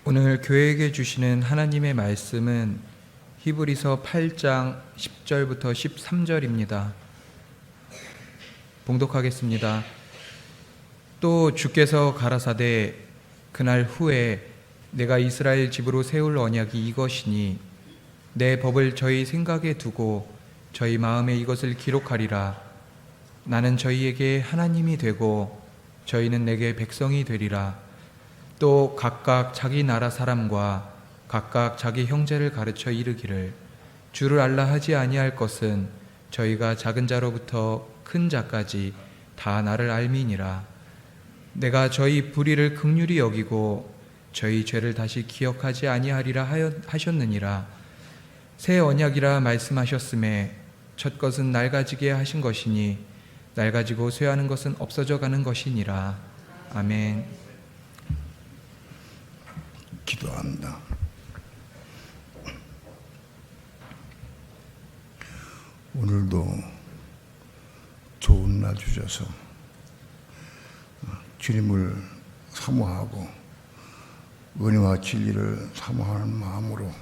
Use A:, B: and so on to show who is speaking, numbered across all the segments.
A: 오늘 교회에게 주시는 하나님의 말씀은 히브리서 8장 10절부터 13절입니다. 봉독하겠습니다. 또 주께서 가라사대 그날 후에 내가 이스라엘 집으로 세울 언약이 이것이니 내 법을 저희 생각에 두고 저희 마음에 이것을 기록하리라. 나는 저희에게 하나님이 되고 저희는 내게 백성이 되리라. 또 각각 자기 나라 사람과 각각 자기 형제를 가르쳐 이르기를 주를 알라 하지 아니할 것은 저희가 작은 자로부터 큰 자까지 다 나를 알미니라. 내가 저희 불의를 긍휼히 여기고 저희 죄를 다시 기억하지 아니하리라 하셨느니라. 새 언약이라 말씀하셨음에 첫 것은 낡아지게 하신 것이니 낡아지고 쇠하는 것은 없어져 가는 것이니라. 아멘.
B: 기도합니다. 오늘도 좋은 날 주셔서 주님을 사모하고 은혜와 진리를 사모하는 마음으로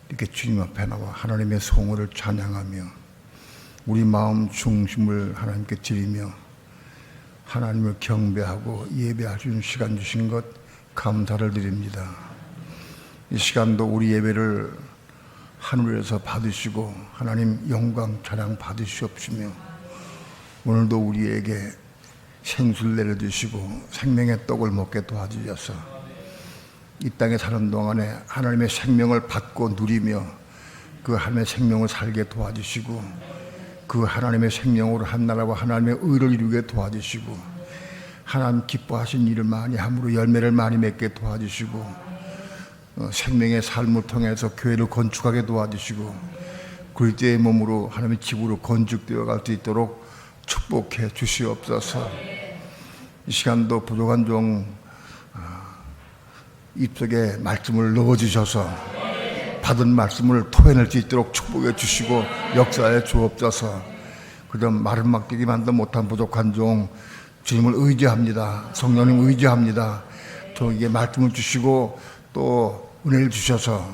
B: 이렇게 주님 앞에 나와 하나님의 성호를 찬양하며 우리 마음 중심을 하나님께 드리며 하나님을 경배하고 예배할 수 있는 시간 주신 것 감사를 드립니다. 이 시간도 우리 예배를 하늘에서 받으시고 하나님 영광 찬양 받으시옵시며 오늘도 우리에게 생수를 내려주시고 생명의 떡을 먹게 도와주셔서 이 땅에 사는 동안에 하나님의 생명을 받고 누리며 그 하나님의 생명을 살게 도와주시고 그 하나님의 생명으로 한나라와 하나님의 의를 이루게 도와주시고 하나님 기뻐하신 일을 많이 함으로 열매를 많이 맺게 도와주시고 생명의 삶을 통해서 교회를 건축하게 도와주시고 그리스도의 몸으로 하나님의 집으로 건축되어 갈 수 있도록 축복해 주시옵소서. 이 시간도 부족한 종 입속에 말씀을 넣어주셔서 받은 말씀을 토해낼 수 있도록 축복해 주시고 역사해 주옵소서. 그저 마른 막대기 만도 못한 부족한 종 주님을 의지합니다. 성령님 의지합니다. 저에게 말씀을 주시고 또 은혜를 주셔서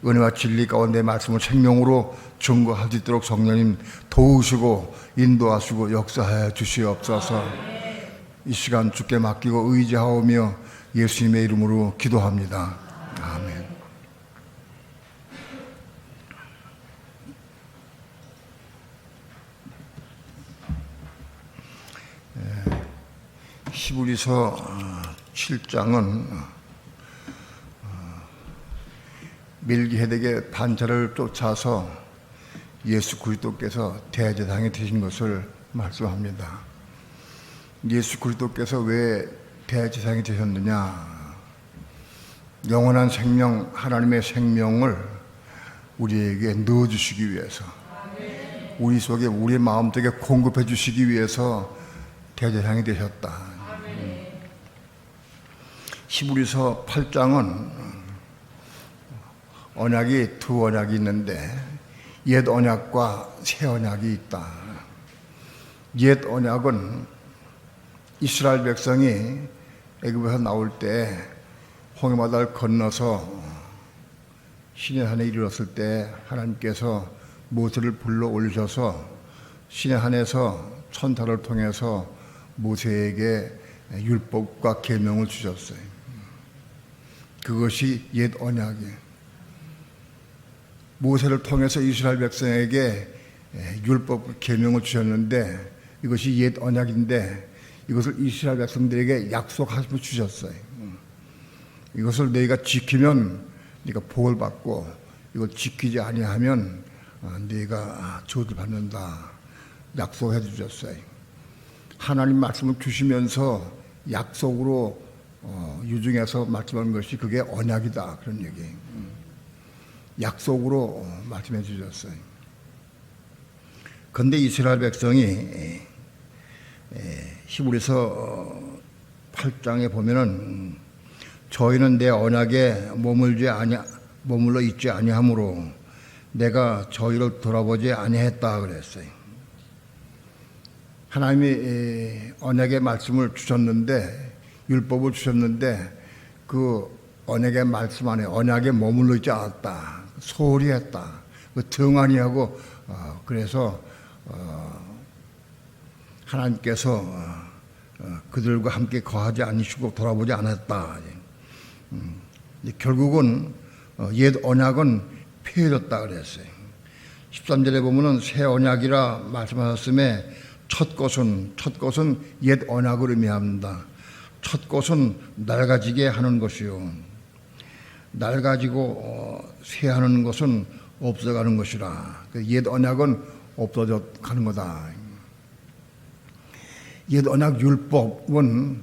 B: 은혜와 진리 가운데 말씀을 생명으로 증거할 수 있도록 성령님 도우시고 인도하시고 역사해 주시옵소서. 이 시간 주께 맡기고 의지하오며 예수님의 이름으로 기도합니다. 아멘. 히브리서 7장은 멜기세덱의 반차를 쫓아서 예수 그리스도께서 대제사장이 되신 것을 말씀합니다. 예수 그리스도께서 왜 대제사장이 되셨느냐? 영원한 생명, 하나님의 생명을 우리에게 넣어주시기 위해서, 우리 속에, 우리 마음 속에 공급해 주시기 위해서 대제사장이 되셨다. 히브리서 8장은 언약이 두 언약이 있는데 옛 언약과 새 언약이 있다. 옛 언약은 이스라엘 백성이 애굽에서 나올 때 홍해바다를 건너서 시내산에 이르렀을 때 하나님께서 모세를 불러 올리셔서 시내산에서 천사를 통해서 모세에게 율법과 계명을 주셨어요. 그것이 옛 언약이에요. 모세를 통해서 이스라엘 백성에게 율법 계명을 주셨는데 이것이 옛 언약인데 이것을 이스라엘 백성들에게 약속하시며 주셨어요. 이것을 너희가 지키면 네가 복을 받고 이걸 지키지 아니하면 네가 저주를 받는다 약속해 주셨어요. 하나님 말씀을 주시면서 약속으로 유증해서 말씀하는 것이 그게 언약이다 그런 얘기예요. 약속으로 말씀해 주셨어요. 그런데 이스라엘 백성이 히브리서 8장에 보면은 저희는 내 언약에 머물러 있지 아니하므로 내가 저희를 돌아보지 아니했다 그랬어요. 하나님이 언약의 말씀을 주셨는데 율법을 주셨는데 그 언약의 말씀 안에 언약에 머물러 있지 않았다. 소홀히 했다. 그 등한히하고 그래서 하나님께서 그들과 함께 거하지 않으시고 돌아보지 않았다. 결국은 옛 언약은 폐해졌다 그랬어요. 13절에 보면은 새 언약이라 말씀하셨음에 첫 것은 옛 언약을 의미합니다. 첫 것은 낡아지게 하는 것이요. 낡아지고 쇠하는 것은 없어가는 것이라. 옛 언약은 없어져 가는 거다. 옛 언약 율법은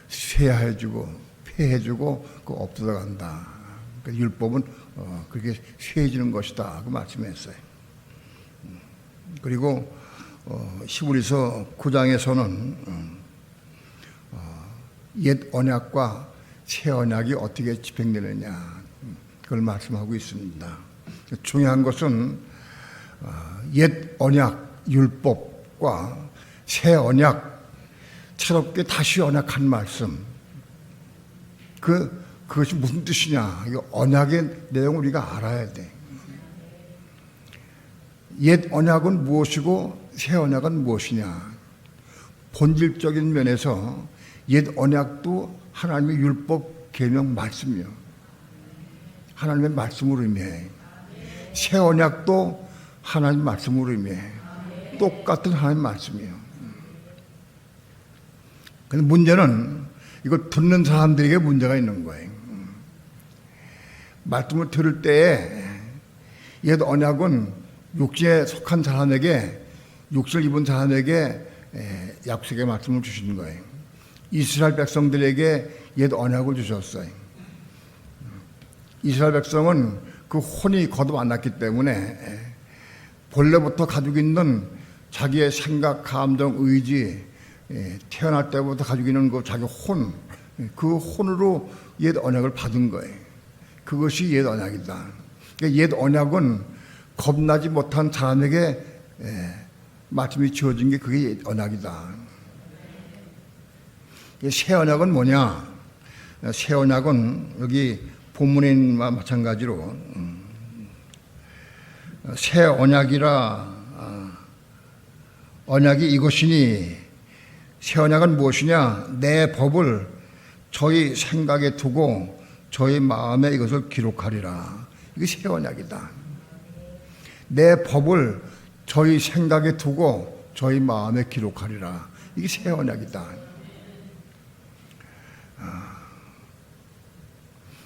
B: 쇠해지고 폐해지고 없어져 간다. 율법은 그렇게 쇠해지는 것이다. 그 말씀했어요. 그리고 히브리서 9장에서는 옛 언약과 새 언약이 어떻게 집행되느냐 그걸 말씀하고 있습니다. 중요한 것은 옛 언약 율법과 새 언약 새롭게 다시 언약한 말씀 그것이 무슨 뜻이냐 이 언약의 내용을 우리가 알아야 돼. 옛 언약은 무엇이고 새 언약은 무엇이냐. 본질적인 면에서 옛 언약도 하나님의 율법 계명 말씀이요. 하나님의 말씀으로 의미해. 새 언약도 하나님 말씀으로 의미해. 똑같은 하나님 말씀이에요. 근데 문제는 이걸 듣는 사람들에게 문제가 있는 거예요. 말씀을 들을 때에 옛 언약은 육신에 속한 사람에게 육신을 입은 사람에게 약속의 말씀을 주시는 거예요. 이스라엘 백성들에게 옛 언약을 주셨어요. 이스라엘 백성은 그 혼이 거듭 안 났기 때문에 본래부터 가지고 있는 자기의 생각, 감정, 의지, 태어날 때부터 가지고 있는 그 자기 혼, 그 혼으로 옛 언약을 받은 거예요. 그것이 옛 언약이다. 그러니까 옛 언약은 겁나지 못한 사람에게 말씀이 주어진 게 그게 옛 언약이다. 새 언약은 뭐냐? 새 언약은 여기 본문과 마찬가지로 새 언약이라 언약이 이것이니 새 언약은 무엇이냐? 내 법을 저희 생각에 두고 저희 마음에 이것을 기록하리라. 이게 새 언약이다. 내 법을 저희 생각에 두고 저희 마음에 기록하리라. 이게 새 언약이다.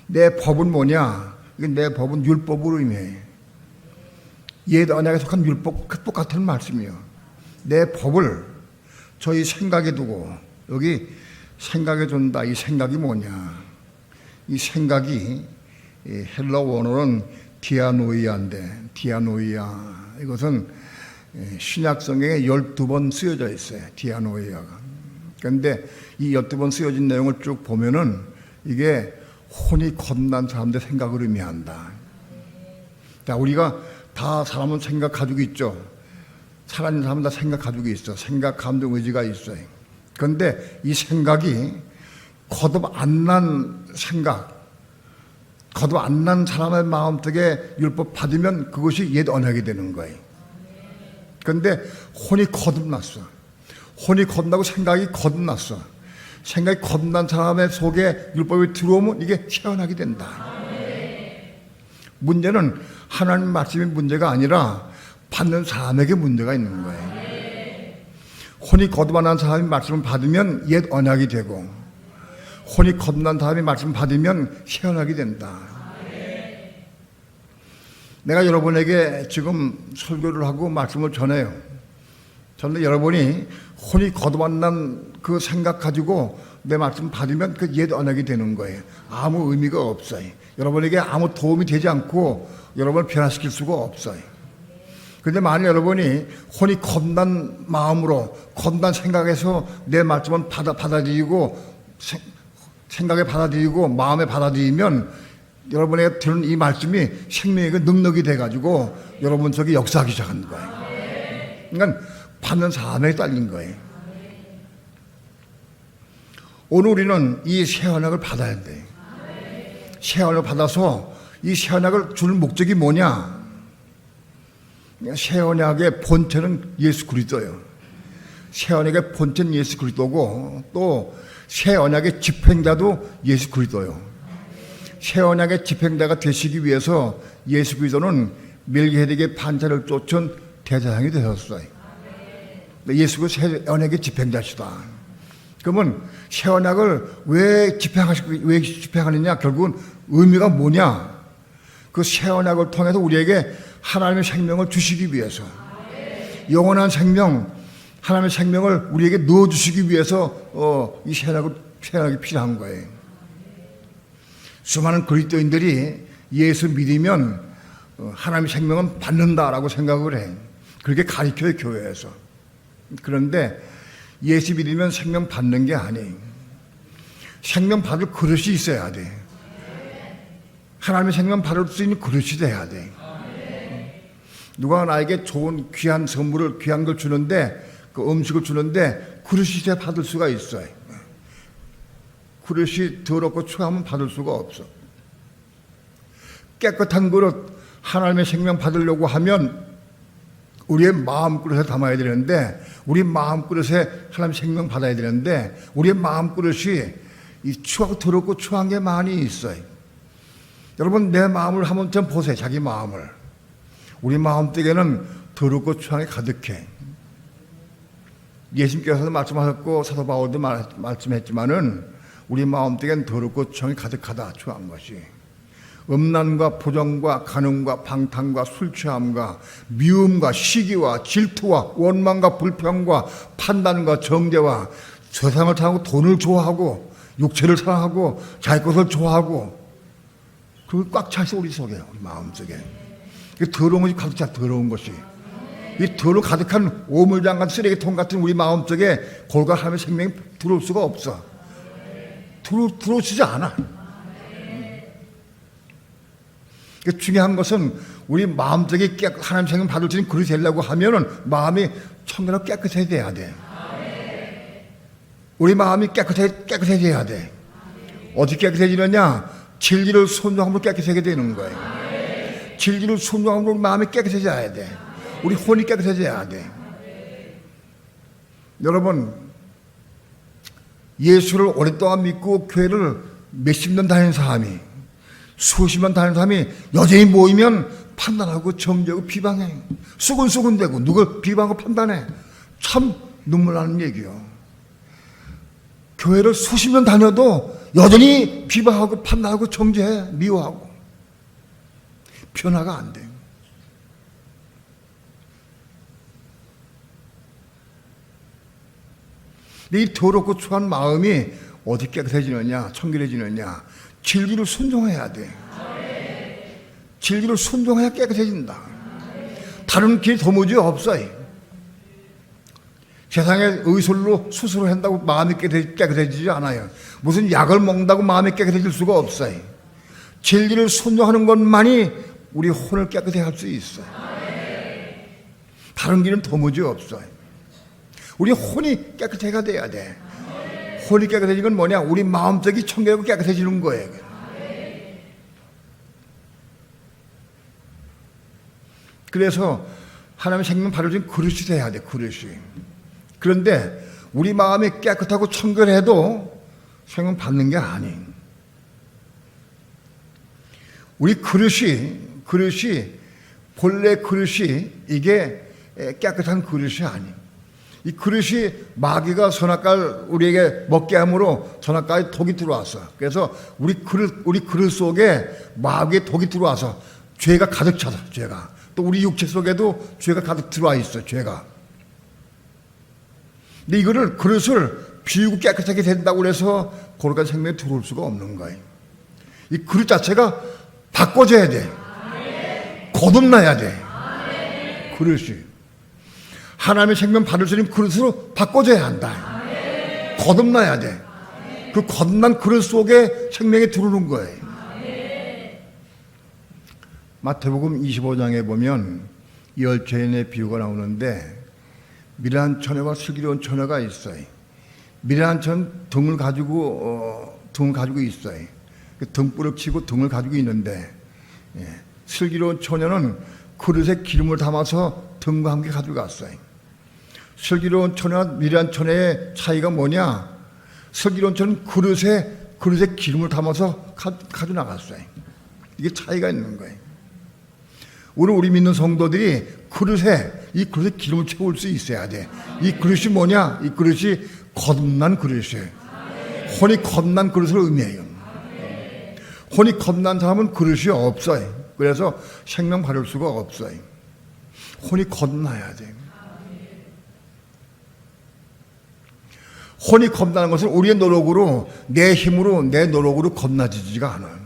B: 내 법은 뭐냐? 내 법은 율법으로 의미해. 옛 언약에 속한 율법 똑같은 말씀이요. 내 법을 저희 생각에 두고 여기 생각에 둔다. 이 생각이 뭐냐? 이 생각이 헬라 원어는 디아노이아인데 디아노이아 이것은 신약 성경에 12번 쓰여져 있어요. 디아노이아가. 그런데 이 12번 쓰여진 내용을 쭉 보면은 이게 혼이 거듭난 사람들의 생각을 의미한다. 자, 우리가 다 사람은 생각 가지고 있죠. 살아있는 사람은 다 생각 가지고 있어. 생각, 감정, 의지가 있어요. 그런데 이 생각이 거듭 안 난 생각, 거듭 안 난 사람의 마음속에 율법 받으면 그것이 옛 언약이 되는 거예요. 그런데 혼이 거듭났어. 혼이 거듭나고 생각이 거듭났어. 생각이 거듭난 사람의 속에 율법이 들어오면 이게 새 언약이 된다. 문제는 하나님 말씀이 문제가 아니라 받는 사람에게 문제가 있는 거예요. 혼이 거듭난 사람이 말씀을 받으면 옛 언약이 되고 혼이 거듭난 사람이 말씀을 받으면 새 언약이 된다. 내가 여러분에게 지금 설교를 하고 말씀을 전해요. 그런데 여러분이 혼이 거듭난 그 생각 가지고 내 말씀 받으면 그 옛 언약이 되는 거예요. 아무 의미가 없어요. 여러분에게 아무 도움이 되지 않고 여러분을 변화시킬 수가 없어요. 그런데 만약 여러분이 혼이 겁난 마음으로 겁난 생각에서 내 말씀을 받아들이고 생각에 받아들이고 마음에 받아들이면 여러분에게 들은 이 말씀이 생명의 능력이 돼가지고 여러분 속에 역사하기 시작하는 거예요. 그러니까 받는 사람에 딸린 거예요. 오늘 우리는 이 새 언약을 받아야 돼. 새 언약을 받아서 이 새 언약을 줄 목적이 뭐냐? 새 언약의 본체는 예수 그리스도예요. 새 언약의 본체는 예수 그리스도고 또 새 언약의 집행자도 예수 그리스도예요. 새 언약의 집행자가 되시기 위해서 예수 그리스도는 멜기세덱의 반차를 쫓은 대제사장이 되셨어요. 예수가 새 언약의 집행자시다. 그러면 새 언약을 왜 집행하느냐? 결국은 의미가 뭐냐? 그 새 언약을 통해서 우리에게 하나님의 생명을 주시기 위해서, 영원한 생명, 하나님의 생명을 우리에게 넣어주시기 위해서 이 새 언약이 필요한 거예요. 수많은 그리스도인들이 예수 믿으면 하나님의 생명은 받는다라고 생각을 해. 그렇게 가르쳐요, 교회에서. 그런데 예수 믿으면 생명 받는 게 아니에요. 생명 받을 그릇이 있어야 돼. 하나님의 생명 받을 수 있는 그릇이 돼야 돼. 누가 나에게 좋은 귀한 선물을, 귀한 걸 주는데, 그 음식을 주는데 그릇이 있어야 받을 수가 있어요. 그릇이 더럽고 추하면 받을 수가 없어. 깨끗한 그릇, 하나님의 생명 받으려고 하면 우리의 마음 그릇에 담아야 되는데, 우리 마음 그릇에 하나님의 생명 받아야 되는데, 우리의 마음 그릇이 이 더럽고 추한 게 많이 있어요. 여러분, 내 마음을 한번 좀 보세요. 자기 마음을. 우리 마음속에는 더럽고 추한 게 가득해. 예수님께서도 말씀하셨고 사도 바울도 말씀했지만은 우리 마음속에는 더럽고 추한 게 가득하다. 추한 것이. 음란과 부정과 간음과 방탕과 술 취함과 미움과 시기와 질투와 원망과 불평과 판단과 정죄와 세상을 사랑하고 돈을 좋아하고 육체를 사랑하고 자기 것을 좋아하고, 그게 꽉 차 있어. 우리 속에, 우리 마음속에. 더러운 것이 가득 차. 더러운 것이. 이 더러운 가득한 오물장 같은 쓰레기통 같은 우리 마음속에 골과 하나님의 생명이 들어올 수가 없어. 들어오지 않아. 중요한 것은 우리 마음속에 하나님 생명 받을 수 있는 그릇이 되려고 하면은 마음이 청결하고 깨끗해야 돼야 돼. 우리 마음이 깨끗해져야 돼. 어떻게 깨끗해지느냐? 진리를 순종함으로 깨끗하게 되는 거예요. 진리를 순종함으로 마음이 깨끗해져야 돼. 우리 혼이 깨끗해져야 돼. 여러분, 예수를 오랫동안 믿고 교회를 몇십 년 다니는 사람이, 수십 년 다니는 사람이 여전히 모이면 판단하고 정죄하고 비방해. 수근수근대고 누굴 비방하고 판단해. 참 눈물 나는 얘기요. 교회를 수십 년 다녀도 여전히 비방하고 판단하고 정죄해. 미워하고. 변화가 안 돼요. 이 더럽고 추한 마음이 어디 깨끗해지느냐, 청결해지느냐? 진리를 순종해야 돼. 진리를 순종해야 깨끗해진다. 다른 길이 도무지 없어요. 세상에 의술로 수술을 한다고 마음이 깨끗해지지 않아요. 무슨 약을 먹는다고 마음이 깨끗해질 수가 없어요. 진리를 순종하는 것만이 우리 혼을 깨끗하게 할 수 있어요. 다른 길은 도무지 없어요. 우리 혼이 깨끗해가 돼야 돼. 혼이 깨끗해지는 건 뭐냐? 우리 마음속이 청결하고 깨끗해지는 거예요. 그래서 하나님의 생명 받을 수 있는 그릇이 돼야 돼. 그릇이. 그런데 우리 마음이 깨끗하고 청결해도 생명 받는 게 아니에요. 우리 그릇이 본래 그릇이 이게 깨끗한 그릇이 아니에요. 이 그릇이 마귀가 선악과를 우리에게 먹게 함으로 선악과에 독이 들어왔어. 그래서 우리 그릇 속에 마귀의 독이 들어와서 죄가 가득 차서, 죄가. 또 우리 육체 속에도 죄가 가득 들어와 있어, 죄가. 근데 이거를, 그릇을 비우고 깨끗하게 된다고 해서 거룩한 생명에 들어올 수가 없는 거예요. 이 그릇 자체가 바꿔줘야 돼. 거듭나야 돼. 그릇이. 하나님의 생명 받을 수 있는 그릇으로 바꿔줘야 한다. 거듭나야 돼. 그 거듭난 그릇 속에 생명이 들어오는 거예요. 마태복음 25장에 보면 열처인의 비유가 나오는데, 미련한 처녀와 슬기로운 처녀가 있어요. 미련한 처녀는 등을 가지고 있어요. 등불을 치고 등을 가지고 있는데, 슬기로운 처녀는 그릇에 기름을 담아서 등과 함께 가져갔어요. 슬기로운 처녀와 미련한 처녀의 차이가 뭐냐? 슬기로운 처녀는 그릇에 기름을 담아서 가져 나갔어요. 이게 차이가 있는 거예요. 오늘 우리 믿는 성도들이 이 그릇에 기름을 채울 수 있어야 돼. 이 그릇이 뭐냐? 이 그릇이 거듭난 그릇이에요. 혼이 거듭난 그릇을 의미해요. 혼이 거듭난 사람은 그릇이 없어요. 그래서 생명 받을 수가 없어요. 혼이 거듭나야 돼요. 혼이 겁나는 것은 우리의 노력으로, 내 힘으로, 내 노력으로 겁나지지가 않아요.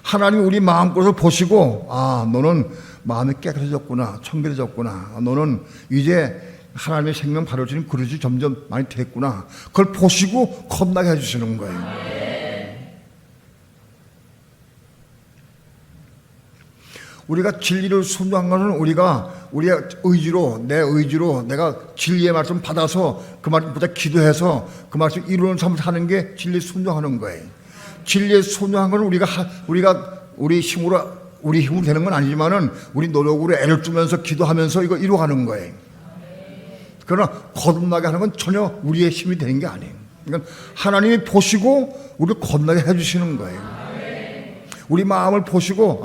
B: 하나님이 우리 마음껏을 보시고, 너는 마음이 깨끗해졌구나, 청결해졌구나, 너는 이제 하나님의 생명 받을 수 있는 그릇이 점점 많이 됐구나, 그걸 보시고 겁나게 해주시는 거예요. 우리가 진리를 순종한 것은 우리의 의지로, 내 의지로 내가 진리의 말씀 받아서 그 말씀보다 기도해서 그 말씀 이루는 삶을 사는 게 진리 순종하는 거예요. 진리에 순종한 것은 우리 힘으로 되는 건 아니지만은 우리 노력으로 애를 쓰면서 기도하면서 이거 이루어가는 거예요. 그러나 거듭나게 하는 건 전혀 우리의 힘이 되는 게 아니에요. 그러니까 하나님이 보시고 우리를 거듭나게 해주시는 거예요. 우리 마음을 보시고,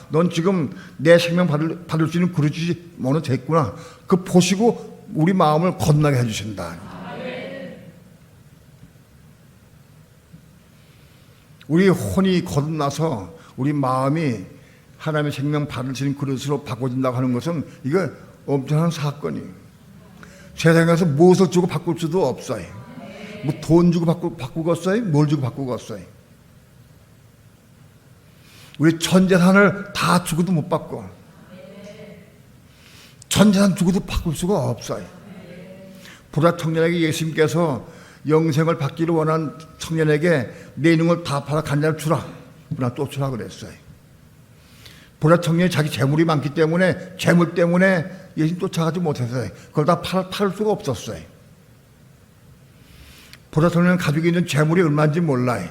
B: 넌 지금 내 생명 받을 수 있는 그릇이 뭐는 됐구나. 그 보시고 우리 마음을 거듭나게 해주신다. 우리 혼이 거듭나서 우리 마음이 하나님의 생명 받을 수 있는 그릇으로 바꿔진다고 하는 것은 이거 엄청난 사건이에요. 세상에서 무엇을 주고 바꿀 수도 없어요. 뭐 돈 주고 바꾸겠어요? 뭘 주고 바꾸겠어요? 우리 전 재산을 다 주고도 못 바꿔. 전 재산 주고도 바꿀 수가 없어요. 부자 청년에게 예수님께서 영생을 받기를 원한 청년에게 내 있는 걸 다 팔아 간장을 주라. 그러나 또 주라 그랬어요. 부자 청년이 자기 재물이 많기 때문에 재물 때문에 예수님 쫓아가지 못했어요. 그걸 다 팔 수가 없었어요. 부자 청년은 가지고 있는 재물이 얼마인지 몰라요.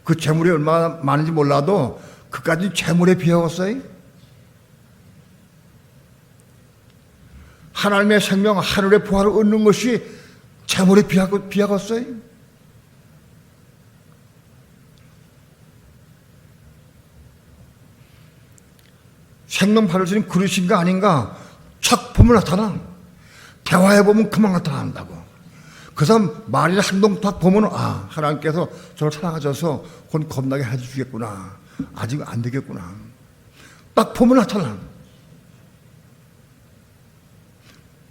B: 그 재물이 얼마나 많은지 몰라도 그까지 재물에 비하겠어요? 하나님의 생명, 하늘의 부활을 얻는 것이 재물에 비하겠어요? 생명 받을 수 있는 그릇인가 아닌가 착 보면 나타나. 대화해 보면 그만 나타난다고. 그 사람 말이나 행동 딱 보면 하나님께서 저를 사랑하셔서 혼 겁나게 해주시겠구나. 아직 안 되겠구나. 딱 보면 나타나.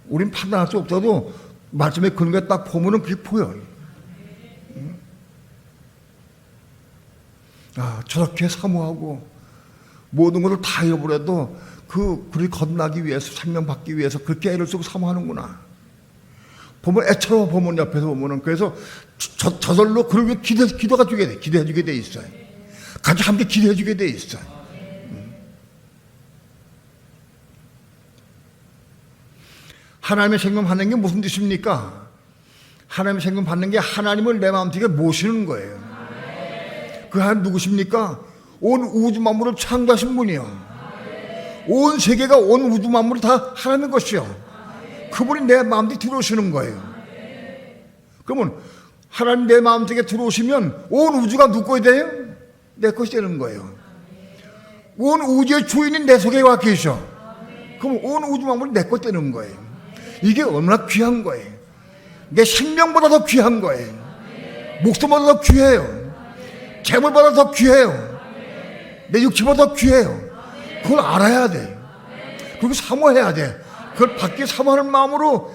B: 우린 판단할 수 없어도 말씀에 근거에 딱 보면은 그게 보여요. 저렇게 사모하고 모든 것을 다 잃어버려도 그를 건너기 위해서, 생명 받기 위해서 그렇게 애를 쓰고 사모하는구나. 보면 애처럼 보면 옆에서 보면은 그래서 저절로 그를 위해 기도가 주게 돼. 기도해 주게 돼 있어요. 같이 함께 기도해 주게 돼 있어요. 하나님의 생명 받는 게 무슨 뜻입니까? 하나님의 생명 받는 게 하나님을 내 마음속에 모시는 거예요. 그 하나님 누구십니까? 온 우주 만물을 창조하신 분이요. 온 세계가 온 우주 만물이 다 하나님의 것이요. 그분이 내 마음속에 들어오시는 거예요. 그러면 하나님 내 마음속에 들어오시면 온 우주가 누구 것이 돼요? 내 것이 되는 거예요. 온 우주의 주인이 내 속에 와 계셔. 그럼 온 우주 만물이 내 것 되는 거예요. 이게 얼마나 귀한 거예요. 내 생명보다 더 귀한 거예요. 목숨보다 더 귀해요. 재물보다 더 귀해요. 내 육체보다 더 귀해요. 그걸 알아야 돼. 그리고 사모해야 돼. 그걸 받기 사모하는 마음으로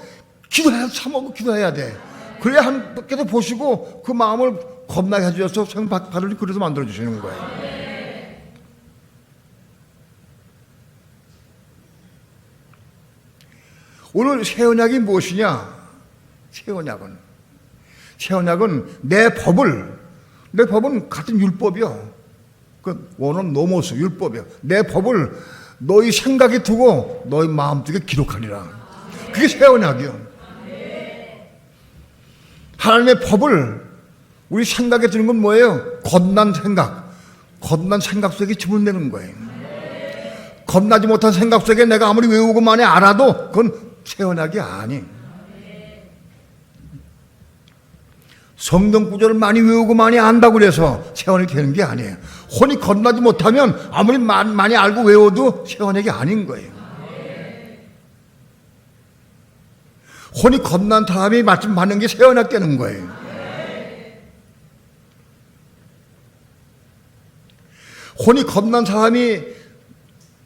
B: 기도해야 돼. 그래야 하나님께서 보시고 그 마음을 겁나게 해주셔서 생명 받을 그릇을 만들어주시는 거예요. 오늘 새 언약이 무엇이냐? 새 언약은 내 법은 같은 율법이요. 그 원어는 노모스, 율법이요. 내 법을 너희 생각에 두고 너희 마음속에 기록하리라. 그게 새 언약이요. 하나님의 법을 우리 생각에 드는 건 뭐예요? 겁난 생각. 겁난 생각 속에 집어내는 거예요. 겁나지 못한 생각 속에 내가 아무리 외우고 많이 알아도 그건 새 언약이 아니에요. 성경 구절을 많이 외우고 많이 안다고 해서 새 언약이 되는 게 아니에요. 혼이 겁나지 못하면 아무리 많이 알고 외워도 새 언약이 아닌 거예요. 혼이 겁난 사람이 말씀 받는 게 새 언약 되는 거예요. 혼이 겁난 사람이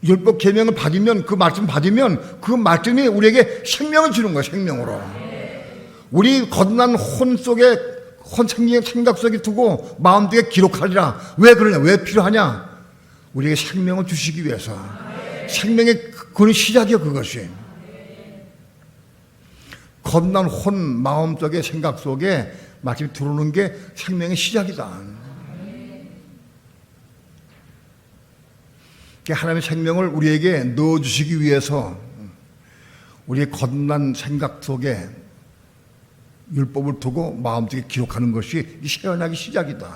B: 율법 계명을 받으면, 그 말씀 받으면 그 말씀이 우리에게 생명을 주는 거예요. 생명으로. 우리 겁난 혼 속에, 혼 생각 속에 두고 마음 속에 기록하리라. 왜 그러냐? 왜 필요하냐? 우리에게 생명을 주시기 위해서. 생명의 그런 시작이요, 그것이. 겁난 혼 마음 속에, 생각 속에 말씀이 들어오는 게 생명의 시작이다. 하나님의 생명을 우리에게 넣어주시기 위해서 우리의 겁난 생각 속에 율법을 두고 마음속에 기록하는 것이 이 새 언약의 시작이다.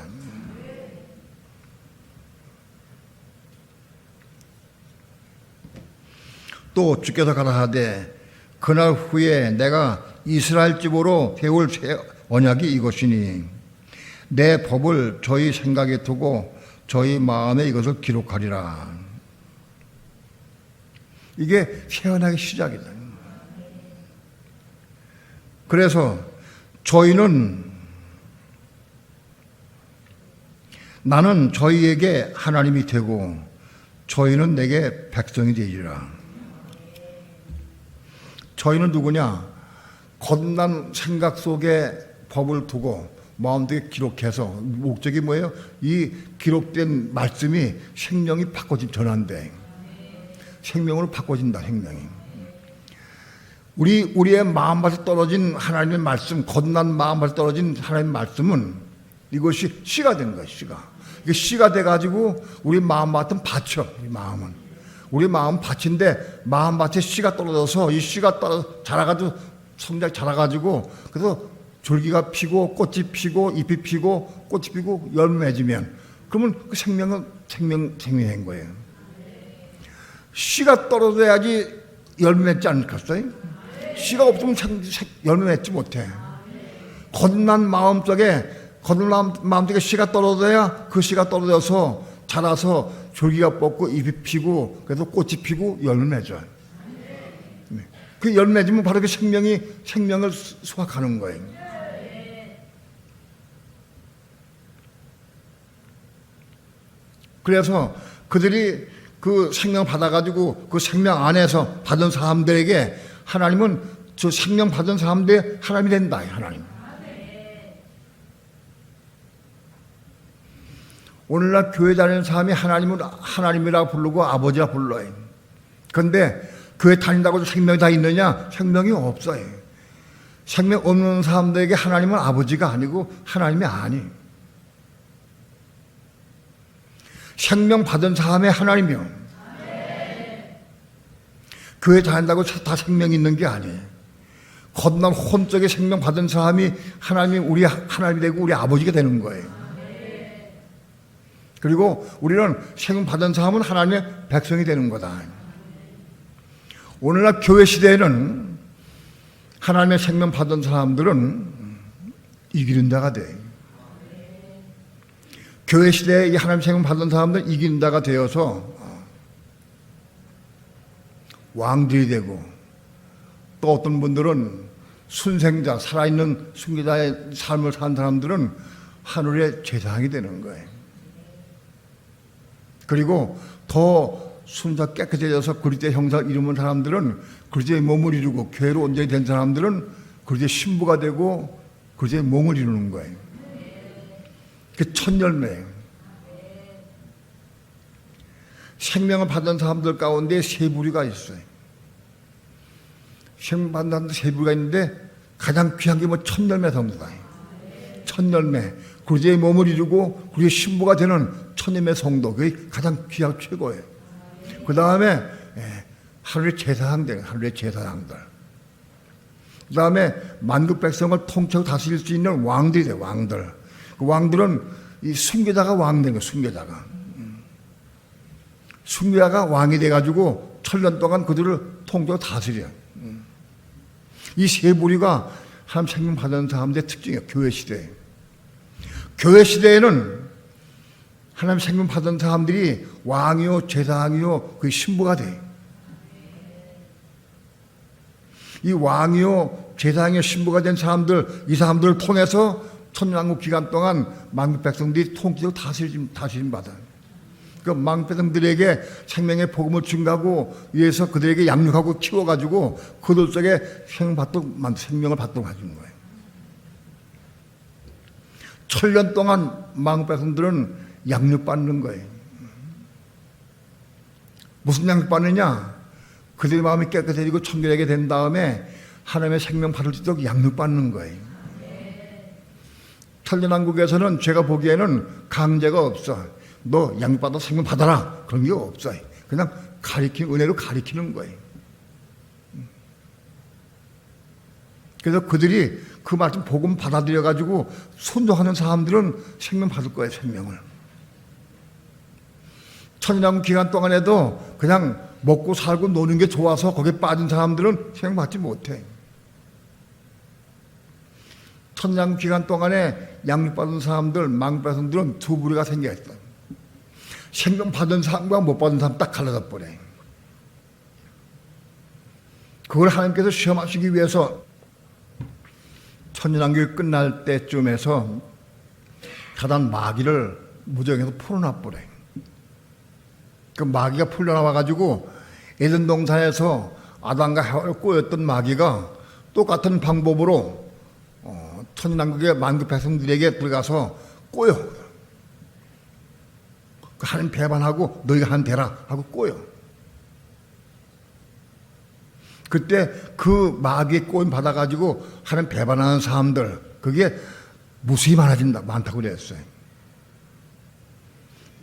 B: 또 주께서 가라사대 그날 후에 내가 이스라엘 집으로 세울 새 언약이 이것이니 내 법을 저희 생각에 두고 저희 마음에 이것을 기록하리라. 이게 새 언약의 시작이다. 그래서 저희는, 나는 저희에게 하나님이 되고 저희는 내게 백성이 되리라. 저희는 누구냐? 겁난 생각 속에 법을 두고 마음속에 기록해서, 목적이 뭐예요? 이 기록된 말씀이 생명이 바꿔진, 전환돼. 생명으로 바꿔진다. 생명이. 우리의 마음밭에 떨어진 하나님의 말씀, 겁난 마음밭에 떨어진 하나님의 말씀은 이것이 씨가 된 거예요. 씨가. 이게 씨가 돼가지고 우리 마음밭은 밭이요. 이 마음은. 우리 마음 밭인데 마음밭에 씨가 떨어져서 이 씨가 자라가지고 성장 자라가지고 그래서 줄기가 피고 꽃이 피고 잎이 피고 꽃이 피고 열매 맺으면 그러면 그 생명은 생명인 거예요. 씨가 떨어져야지 열매 맺지 않겠어요? 씨가 없으면 열매 맺지 못해. 겁난 마음속에 씨가 떨어져야 그 씨가 떨어져서 자라서 줄기가 뻗고 잎이 피고 그래서 꽃이 피고 열매 맺어요. 그 열매 맺으면 바로 그 생명을 수확하는 거예요. 그래서 그들이 그 생명 받아가지고 그 생명 안에서 받은 사람들에게 하나님은 저 생명 받은 사람들의 하나님이 된다. 하나님. 오늘날 교회 다니는 사람이 하나님을 하나님이라고 부르고 아버지라 불러요. 그런데 교회 다닌다고 해서 생명이 다 있느냐? 생명이 없어요. 생명 없는 사람들에게 하나님은 아버지가 아니고 하나님이 아니에요. 생명 받은 사람의 하나님이요. 교회 다닌다고 다 생명이 있는 게 아니에요. 겁난 혼적에 생명 받은 사람이 하나님이 우리 하나님이 되고 우리 아버지가 되는 거예요. 그리고 우리는 생명 받은 사람은 하나님의 백성이 되는 거다. 오늘날 교회 시대에는 하나님의 생명 받은 사람들은 이기는 자가 돼. 교회 시대에 이 하나님 생명 받은 사람들은 이기는 자가 되어서 왕들이 되고 또 어떤 분들은 순생자, 살아있는 순교자의 삶을 산 사람들은 하늘의 제사장이 되는 거예요. 그리고 더 순사 깨끗해져서 그리스도의 형상을 이루는 사람들은 그리스도의 몸을 이루고 교회로 온전히 된 사람들은 그리스도의 신부가 되고 그리스도의 몸을 이루는 거예요. 그 첫 열매예요. 생명을 받은 사람들 가운데 세 부류가 있어요. 생명 받은 사람들 세 부류가 있는데 가장 귀한 게 뭐 첫 열매 성도다예요. 첫 열매, 그리스도의 몸을 이루고 그리스도의 신부가 되는 첫 열매 성도, 그게 가장 귀하고 최고예요. 그 다음에 하늘의 제사장들, 하늘의 제사장들. 그 다음에 만국 백성을 통째로 다스릴 수 있는 왕들이 돼요. 왕들. 그 왕들은 이 순교자가 왕 된 거예요. 순교자가. 승리아가 왕이 돼가지고 1000년 동안 그들을 통제하고 다스려. 이 세 부류가 하나님 생명 받은 사람들의 특징이에요. 교회 시대에. 교회 시대에는 하나님 생명 받은 사람들이 왕이요 제사장이요 그 신부가 돼. 이 왕이요 제사장이요 신부가 된 사람들, 이 사람들을 통해서 천년왕국 기간 동안 만국 백성들이 통치로 다스림 받아. 그 만국 백성들에게 생명의 복음을 증가하고 위해서 그들에게 양육하고 키워가지고 그들 속에 생명을 받도록 해주는 거예요. 1000년 동안 만국 백성들은 양육받는 거예요. 무슨 양육받느냐? 그들의 마음이 깨끗해지고 청결하게 된 다음에 하나님의 생명 받을 수 있도록 양육받는 거예요. 천년왕국에서는 제가 보기에는 강제가 없어. 너 양육받아 생명 받아라. 그런 게 없어요. 그냥 은혜로 가리키는 거예요. 그래서 그들이 그 말씀 복음 받아들여가지고 순종하는 사람들은 생명 받을 거예요, 생명을. 천년왕국 기간 동안에도 그냥 먹고 살고 노는 게 좋아서 거기에 빠진 사람들은 생명 받지 못해. 천년왕국 기간 동안에 양육받은 사람들, 망백성들은 두 부류가 생겨있다. 생명 받은 사람과 못 받은 사람 딱 갈라져 버려. 그걸 하나님께서 시험하시기 위해서 천년왕국이 끝날 때쯤에서 사단 마귀를 무정에서 풀어놔 버려. 그 마귀가 풀려나와가지고 에덴 동산에서 아담과 하와를 꼬였던 마귀가 똑같은 방법으로 천년왕국의 만국 백성들에게 들어가서 꼬여. 하나님 배반하고 너희가 한 대라 하고 꼬여. 그때 그 마귀의 꼬임 받아가지고 하나님 배반하는 사람들 그게 무수히 많다고 그랬어요.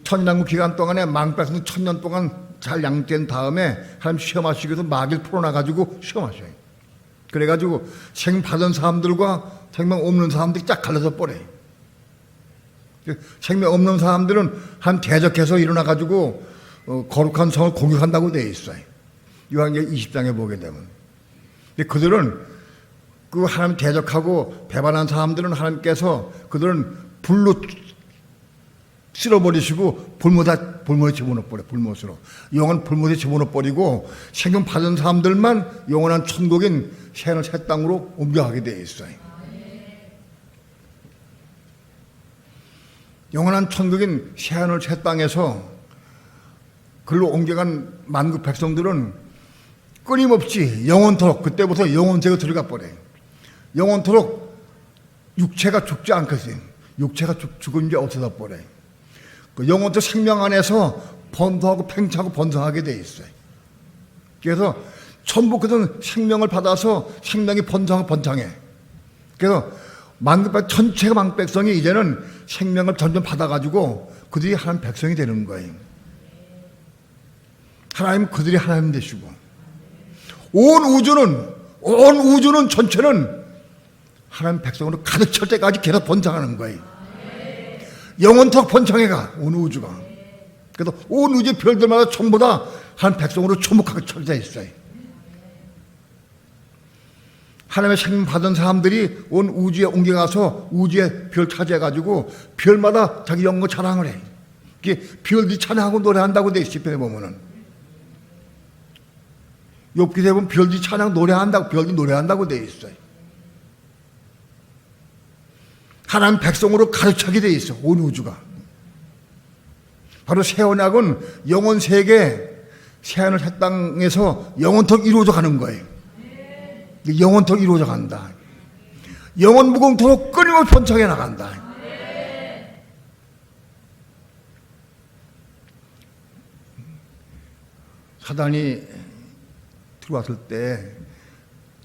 B: 천년왕국 기간 동안에 만국 백성들 1000년 동안 잘 양육된 다음에 하나님 시험하시기 위해서 마귀를 풀어놔가지고 시험하셔요. 그래가지고 생명 받은 사람들과 생명 없는 사람들이 쫙 갈라져 버려요. 생명 없는 사람들은 한 대적해서 일어나가지고 거룩한 성을 공격한다고 되어 있어요. 요한계시록 20장에 보게 되면. 그들은 그 하나님 대적하고 배반한 사람들은 하나님께서 그들은 불로 쓸어버리시고 불못에 집어넣어버려. 불못으로. 영원 불못에 집어넣어버리고 생명 받은 사람들만 영원한 천국인 새하늘 새 땅으로 옮겨가게 되어 있어요. 영원한 천국인 새하늘 새 땅에서 글로 옮겨간 만국 백성들은 끊임없이 영원토록 그때부터 영원세가 들어가 버려요. 영원토록 육체가 죽지 않겠어요. 육체가 죽은 게 없어져 버려요. 그 영원토록 생명 안에서 번성하고 팽창하고 번성하게 돼 있어요. 그래서 전부 그들은 생명을 받아서 생명이 번성하고 번창해. 그래서 전체가 만국 백성이 이제는 생명을 점점 받아가지고 그들이 하나님 백성이 되는 거예요. 하나님 그들이 하나님 되시고 온 우주는 전체는 하나님 백성으로 가득 찰 때까지 계속 번창하는 거예요. 영원토록 번창해가 온 우주가. 그래서 온 우주의 별들마다 전부 다 하나님 백성으로 초목하게 쳐져 있어요. 하나님의 생명 받은 사람들이 온 우주에 옮겨가서 우주의 별 차지해가지고 별마다 자기 영광 자랑을 해. 이게 별들이 찬양하고 노래한다고 돼 있어. 시편에 보면은 욥기에 보면 별들이 찬양 노래한다고 별들이 노래한다고 돼 있어요. 하나님 백성으로 가득 차게 돼 있어. 온 우주가. 바로 새 언약은 영원 세계 새하늘 새 땅에서 영원토록 이루어져 가는 거예요. 영원토록 이루어져 간다. 영원 무궁토록 끊임없이 번창해 나간다. 사단이 들어왔을 때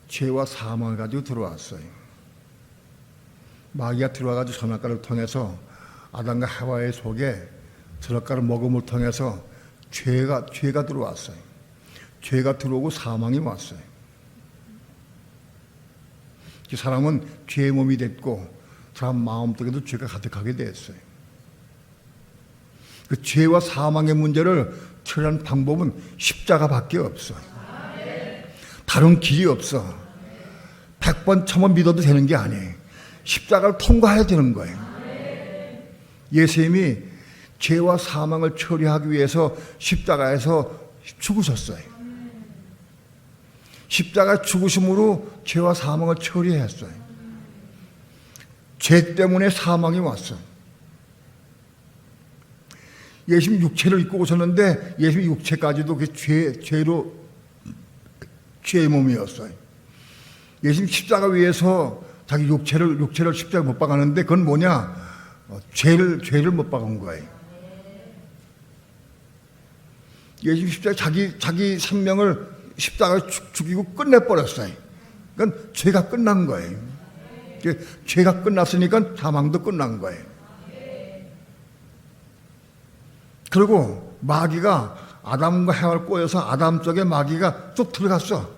B: 죄와 사망을 가지고 들어왔어요. 마귀가 들어와가지고 선악과를 통해서 아담과 하와의 속에 선악과를 먹음을 통해서 죄가 들어왔어요. 죄가 들어오고 사망이 왔어요. 사람은 죄의 몸이 됐고 사람 마음속에도 죄가 가득하게 됐어요. 그 죄와 사망의 문제를 처리하는 방법은 십자가밖에 없어. 다른 길이 없어. 100번 1000번 믿어도 되는 게 아니에요. 십자가를 통과해야 되는 거예요. 예수님이 죄와 사망을 처리하기 위해서 십자가에서 죽으셨어요. 십자가 죽으심으로 죄와 사망을 처리했어요. 죄 때문에 사망이 왔어요. 예수님 육체를 입고 오셨는데 예수님 육체까지도 그 죄의 몸이었어요. 예수님 십자가 위에서 자기 육체를 십자가 못 박았는데 그건 뭐냐? 죄를 못 박은 거예요. 예수님 십자가 자기 생명을 십자가에 죽이고 끝내버렸어요. 그러니까 죄가 끝난 거예요. 죄가 끝났으니까 사망도 끝난 거예요. 그리고 마귀가 아담과 해와를 꼬여서 아담 쪽에 마귀가 쭉 들어갔어.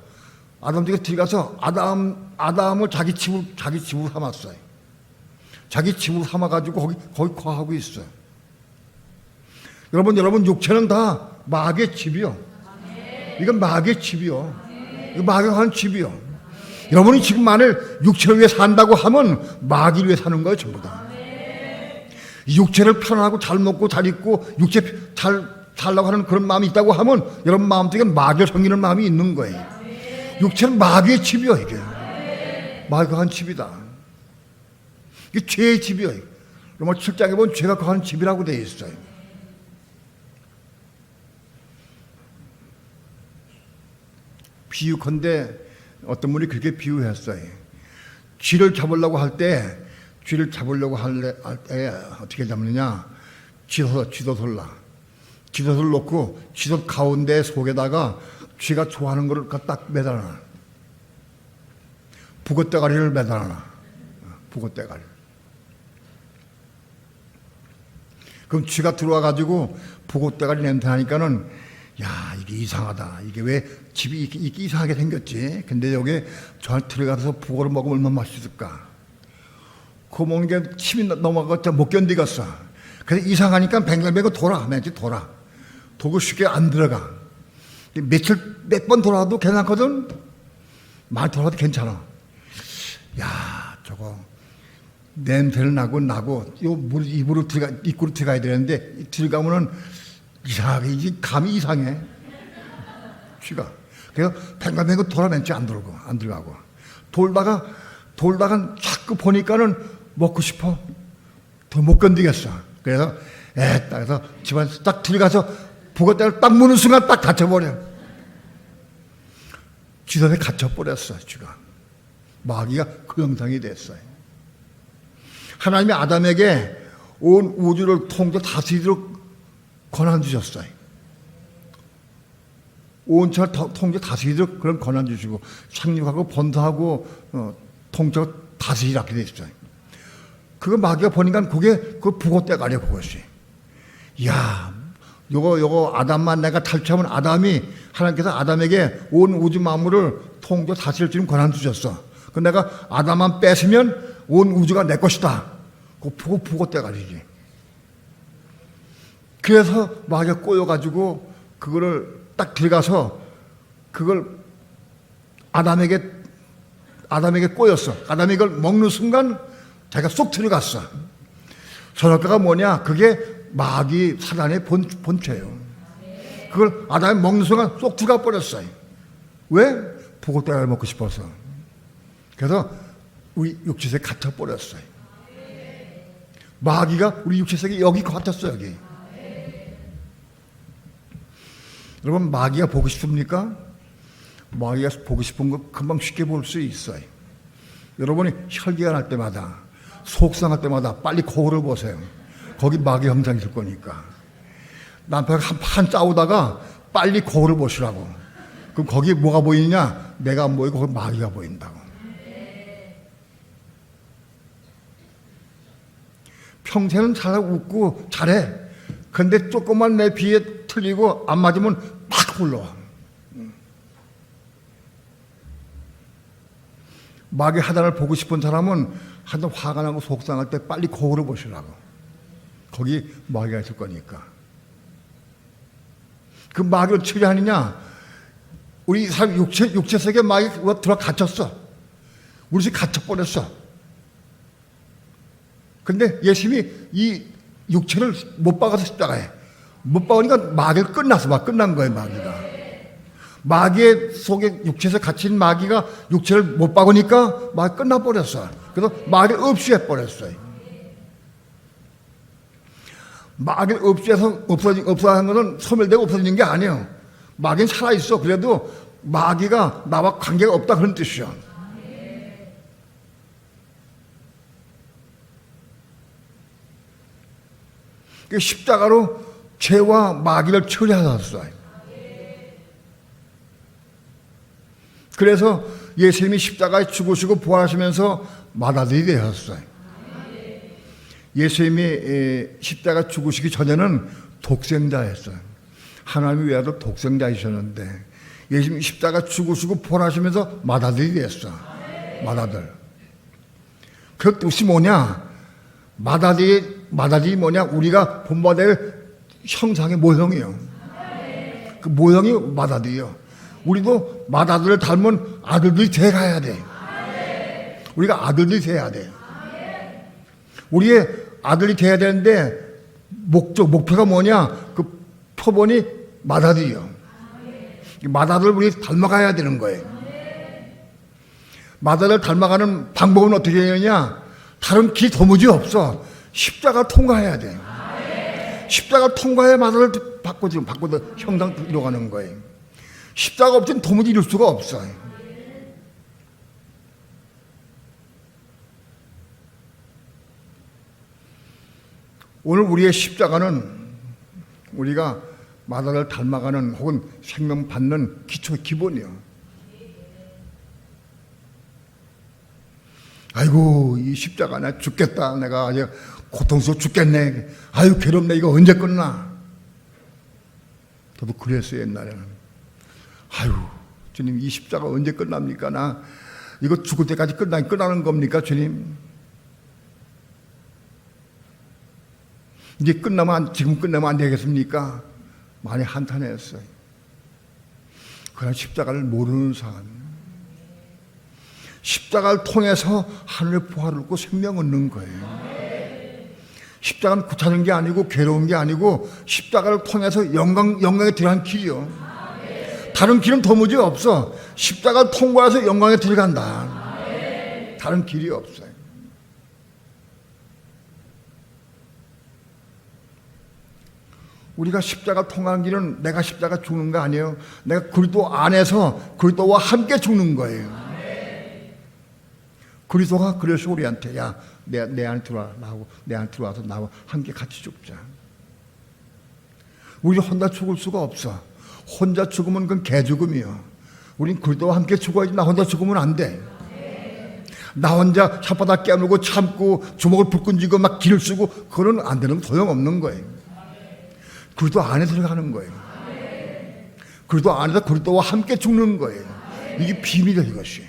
B: 아담 쪽에 들어가서 아담을 자기 집으로 삼았어요. 자기 집으로 삼아가지고 거기 거하고 있어요. 여러분 육체는 다 마귀의 집이요. 이건 마귀의 집이요. 이거 마귀가 하는 집이요. 여러분이 지금 만일 육체를 위해 산다고 하면 마귀를 위해 사는 거예요, 전부 다. 육체를 편안하고 잘 먹고 잘 입고 육체 잘 살라고 하는 그런 마음이 있다고 하면 여러분 마음속에 마귀를 섬기는 마음이 있는 거예요. 육체는 마귀의 집이요, 이게. 마귀가 한 집이다. 이게 죄의 집이요. 로마 7장에 보면 죄가 거하는 집이라고 되어 있어요. 비유컨대 어떤 분이 그렇게 비유했어요. 쥐를 잡으려고 할 때 어떻게 잡느냐? 쥐도솔 놓고 쥐도 가운데 속에다가 쥐가 좋아하는 거를 딱 매달아놔. 북어대가리를 매달아놔. 북어대가리. 그럼 쥐가 들어와가지고 북어대가리 냄새 나니까는 야, 이게 이상하다. 이게 왜 집이 이렇게 이상하게 생겼지? 근데 여기 저 들어가서 북어를 먹으면 얼마나 맛있을까? 그거 먹는 게 침이 넘어가서 못 견디겠어. 그래서 이상하니까 뱅글뱅글 돌아. 도구 쉽게 안 들어가. 몇 번 돌아도 괜찮거든? 많이 돌아도 괜찮아. 야, 저거 냄새를 나고 요 물 입구로 들어가야 되는데 들어가면은 이상하게 이게 감이 이상해. 쥐가. 그래서 뱅글뱅글 돌아맨지 안 들어가고. 돌다가 자꾸 보니까는 먹고 싶어. 더 못 견디겠어. 그래서 그래서 집안 딱 들어가서 북어대를 딱 무는 순간 딱 갇혀버려. 쥐단에 갇혀버렸어, 쥐가. 마귀가 그 형상이 됐어요. 하나님이 아담에게 온 우주를 통제 다스리도록 권한 주셨어요. 온 천을 통제 다스리도록 그런 권한 주시고 창립하고 번성하고 통제 다스리라 이렇게 돼 있어요. 그거 마귀가 보니까 그 북어대가리에 그것이. 야, 요거 아담만 내가 탈취하면 하나님께서 아담에게 온 우주 만물을 통제 다스릴 줄 권한 주셨어. 그 내가 아담만 뺏으면 온 우주가 내 것이다. 그 북어대가리지. 그래서 마귀가 꼬여가지고 그거를 딱 들어가서 그걸 아담에게 꼬였어. 아담이 이걸 먹는 순간 자기가 쏙 들어갔어. 선악과가 뭐냐? 그게 마귀 사단의 본체예요. 그걸 아담이 먹는 순간 쏙 들어가 버렸어요. 왜? 북어대가리를 먹고 싶어서. 그래서 우리 육체색에 갇혀 버렸어요. 마귀가 우리 육체색에 여기 갇혔어요, 여기. 여러분, 마귀가 보고 싶습니까? 마귀가 보고 싶은 거 금방 쉽게 볼 수 있어요. 여러분이 혈기가 날 때마다, 속상할 때마다 빨리 거울을 보세요. 거기 마귀 형상이 있을 거니까. 남편과 한판 싸우다가 빨리 거울을 보시라고. 그럼 거기 뭐가 보이느냐? 내가 안 보이고 거기 마귀가 보인다고. 평생은 잘 웃고 잘해. 근데 조금만 내 비에 틀리고 안 맞으면 팍 올라와. 마귀 하단을 보고 싶은 사람은 하여튼 화가 나고 속상할 때 빨리 거울을 보시라고. 거기 마귀가 있을 거니까. 그 마귀를 처리하느냐? 우리 삶 육체 속에 마귀가 들어 갇혔어. 우리 집에 갇혀버렸어. 근데 예수님이 이 육체를 못 박아서 십자가에 못 박으니까 마귀가 끝난 거예요. 마귀의 속에 육체에서 갇힌 마귀가 육체를 못 박으니까 마귀 끝나버렸어. 그래서 마귀를 없애버렸어요. 마귀를 없애는 것은 소멸되고 없어지는 게 아니에요. 마귀는 살아있어. 그래도 마귀가 나와 관계가 없다 그런 뜻이야. 십자가로 죄와 마귀를 처리하셨어요. 그래서 예수님이 십자가에 죽으시고 부활하시면서 맏아들이 되셨어요. 예수님이 십자가 죽으시기 전에는 독생자였어요. 하나님이 외아도 독생자이셨는데 예수님이 십자가 죽으시고 부활하시면서 맏아들이 됐어. 맏아들. 그 뜻이 뭐냐? 맏아들이 뭐냐? 우리가 본받을 형상의 모형이요. 그 모형이 맏아들이요. 우리도 맏아들을 닮은 아들들이 돼가야 돼. 우리가 아들들이 돼야 돼. 우리의 아들이 돼야 되는데 목표가 뭐냐? 그 표본이 맏아들이요. 맏아들을 우리 닮아가야 되는 거예요. 맏아들을 닮아가는 방법은 어떻게 되느냐? 다른 길 도무지 없어. 십자가 통과해야 돼. 십자가 통과해 맏아들을 바꿔서 형상 이뤄가는 거예요. 십자가 없이는 도무지 이룰 수가 없어요. 오늘 우리의 십자가는 우리가 맏아들을 닮아가는 혹은 생명 받는 기본이요. 아이고 이 십자가 나 죽겠다. 내가 아주 고통스러워 죽겠네. 아유 괴롭네. 이거 언제 끝나? 저도 그랬어요 옛날에는. 아유 주님 이 십자가 언제 끝납니까? 나 이거 죽을 때까지 끝나는 겁니까 주님? 이제 지금 끝나면 안 되겠습니까? 많이 한탄했어요. 그러나 십자가를 모르는 사람, 십자가를 통해서 하늘의 부활을 얻고 생명 얻는 거예요. 십자가는 구차는 게 아니고 괴로운 게 아니고 십자가를 통해서 영광에 들어간 길이요. 다른 길은 도무지 없어. 십자가를 통과해서 영광에 들어간다. 다른 길이 없어요. 우리가 십자가 통한 길은 내가 십자가 죽는 거 아니에요. 내가 그리스도 안에서 그리스도와 함께 죽는 거예요. 그리스도가 그래서 우리한테 야, 내 안에 들어와. 나하고 내 안에 들어와서 나와 함께 같이 죽자. 우리 혼자 죽을 수가 없어. 혼자 죽으면 그건 개죽음이요. 우린 그리스도와 함께 죽어야지. 나 혼자 죽으면 안 돼. 나 혼자 혓바닥 깨물고 참고 주먹을 불끈 쥐고 막 기를 쓰고 그건 안 되는 소용없는 거예요. 그리스도 안에 들어가는 거예요. 그리스도 안에서 그리스도와 함께 죽는 거예요. 이게 비밀이에요, 이것이.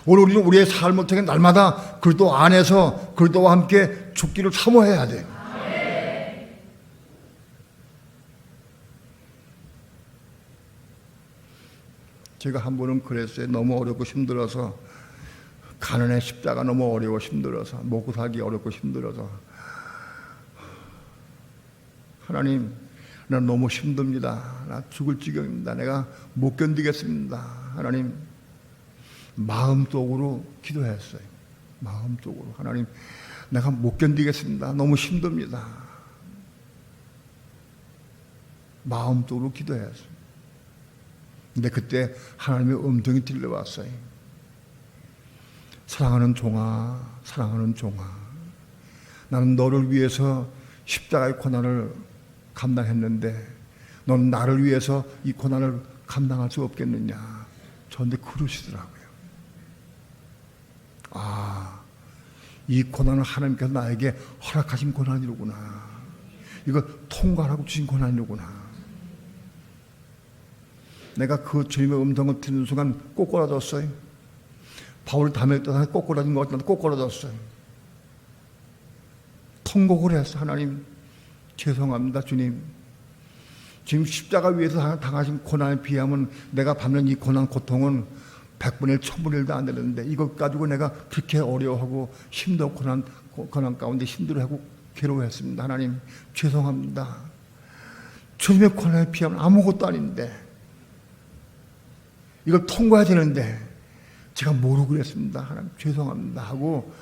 B: 오늘 우리는 우리의 삶을 통해 날마다 그리스도 안에서 그리스도와 함께 죽기를 사모해야 돼. 제가 한 번은 그랬어요. 너무 어렵고 힘들어서 가난의 십자가 너무 어려워 힘들어서 먹고 살기 어렵고 힘들어서 하나님 나 너무 힘듭니다. 나 죽을 지경입니다. 내가 못 견디겠습니다. 하나님 마음속으로 기도했어요. 마음속으로 하나님 내가 못 견디겠습니다. 너무 힘듭니다. 마음속으로 기도했어요. 근데 그때 하나님의 음성이 들려왔어요. 사랑하는 종아, 사랑하는 종아, 나는 너를 위해서 십자가의 고난을 감당했는데 너는 나를 위해서 이 고난을 감당할 수 없겠느냐. 저한테 그러시더라고요. 아, 이 고난은 하나님께서 나에게 허락하신 고난이로구나. 이거 통과하라고 주신 고난이로구나. 내가 그 주님의 음성을 듣는 순간 꼬꾸라졌어요. 바울이 담에 있던 꼬꾸라진 것 같은데 꼬꾸라졌어요. 통곡을 했어. 하나님 죄송합니다 주님. 지금 십자가 위에서 당하신 고난에 비하면 내가 받는 이 고난 고통은 100분의 1000분의 1도 안 되는데 이것 가지고 내가 그렇게 어려워하고 힘도 고난 가운데 힘들어하고 괴로워했습니다. 하나님 죄송합니다. 주님의 고난에 비하면 아무것도 아닌데 이걸 통과해야 되는데 제가 모르고 그랬습니다. 하나님 죄송합니다 하고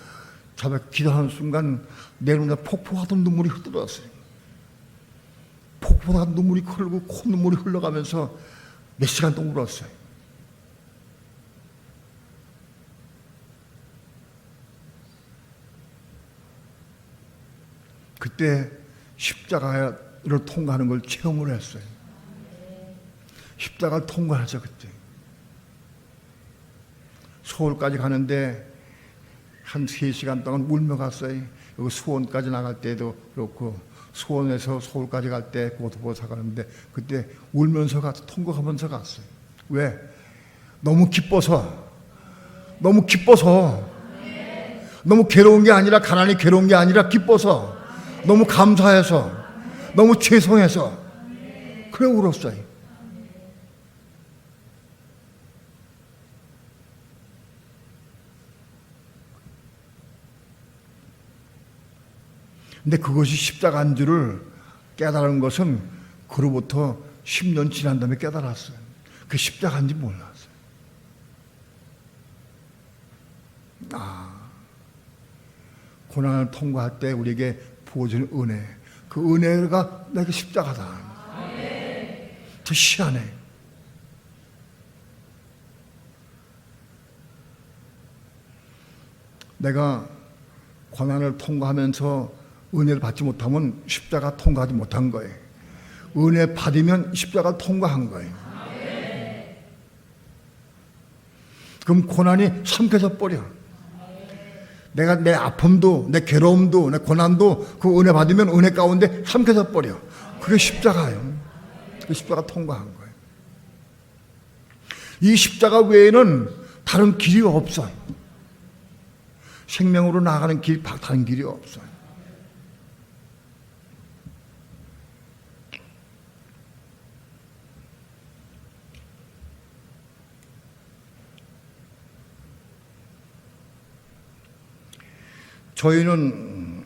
B: 제가 기도하는 순간 내 눈에 폭포하던 눈물이 흘러들었어요. 폭포가 눈물이 흐르고 콧눈물이 흘러가면서 몇 시간 동안 울었어요. 그때 십자가를 통과하는 걸 체험을 했어요. 십자가를 통과하죠. 그때 서울까지 가는데 한 3시간 동안 울며 갔어요. 여기 수원까지 나갈 때도 그렇고 수원에서 서울까지 갈 때 고속버스 가는데 그때 울면서 가서 통곡하면서 갔어요. 왜? 너무 기뻐서 너무 괴로운 게 아니라 가난이 괴로운 게 아니라 기뻐서 너무 감사해서 너무 죄송해서 그래 울었어요. 근데 그것이 십자가인 줄을 깨달은 것은 그로부터 10년 지난 다음에 깨달았어요. 그 십자가인지 몰랐어요. 고난을 통과할 때 우리에게 부어주는 은혜, 그 은혜가 내게 십자가다. 저 희한해. 내가 고난을 통과하면서 은혜를 받지 못하면 십자가 통과하지 못한 거예요. 은혜 받으면 십자가 통과한 거예요. 그럼 고난이 삼켜져 버려. 내가 내 아픔도 내 괴로움도 내 고난도 그 은혜 받으면 은혜 가운데 삼켜져 버려. 그게 십자가예요. 그 십자가 통과한 거예요. 이 십자가 외에는 다른 길이 없어요. 생명으로 나아가는 길, 다른 길이 없어요. 저희는